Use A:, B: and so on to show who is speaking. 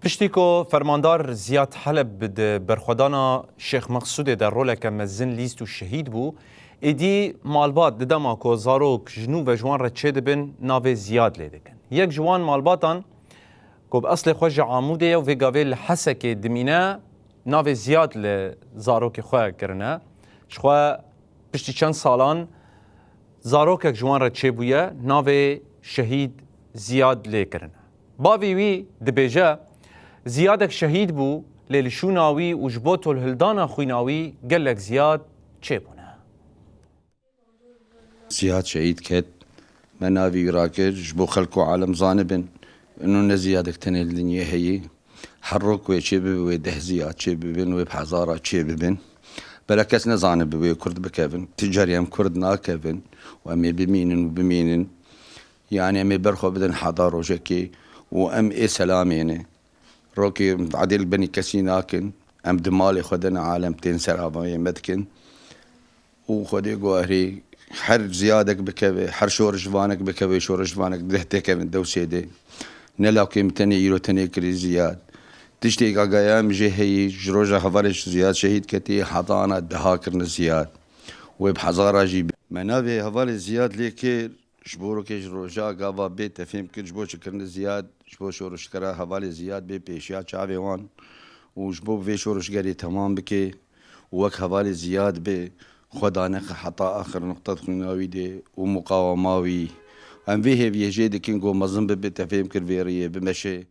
A: پشتیکو فرماندار زیاد حلب بده برخودانا شیخ مقصود در رول که مزن لیست و شهید بو ایدی مالبات ددما کو زاروک جنو و جوان را چه دبن ناو زیاد لیده کن یک جوان مالباتان کو اصل خوش عموده و وگاوی الحسک دمینه ناو زیاد لزاروک خواه کرنه شخوا پشتی چند سالان زاروک جوان را چه بویه ناو شهید زیاد لی کرنه باوی وی دبیجه زیادك شهید بو للشوناوي وجبوتو الهلدانا خويناوي قالك زياد تشيبونا
B: زياد شهيد كت منافي راكر جبو خلقو عالم زانبن انو نزيادك تني الدنيا هي حرك ويشبب ويده زياد تشيببن وبحزارة تشيببن بلا كسنا زانب ويكرد بكفن تجاري ام كرد ناكفن وامي بمينن وبمينن يعني امي برخو بدن حضار وشكي وام اي سلامينه روكي عديل بني كسيناكن ام دمالي خدنا عالم تين سرابا يمدكن وخدي قوهري حر زيادك بكبي حر شور جوانك بكبي شور جوانك دهتك من دوسيدي نلاقي متني يرو تني كري زياد تشتي قايام جهي جروجا خبرش زياد شهيد كتي حضانة دهاكرن زياد وبحزارة جيب منابي هفالي زياد ليكي جبورو كي جروجا قابا بيت فهم كي جبو شكرن زياد جبو شورش كرا حوالي زياد بي بيشيا چاوي وان وجبو في شورش قري تمام بكي وك حوالي زياد بي خدانق حتى اخر نقطة خناوي دي ومقاوماوي ام فيه بيجي دي كينغو مزن بي تفهم كرفيريه بمشي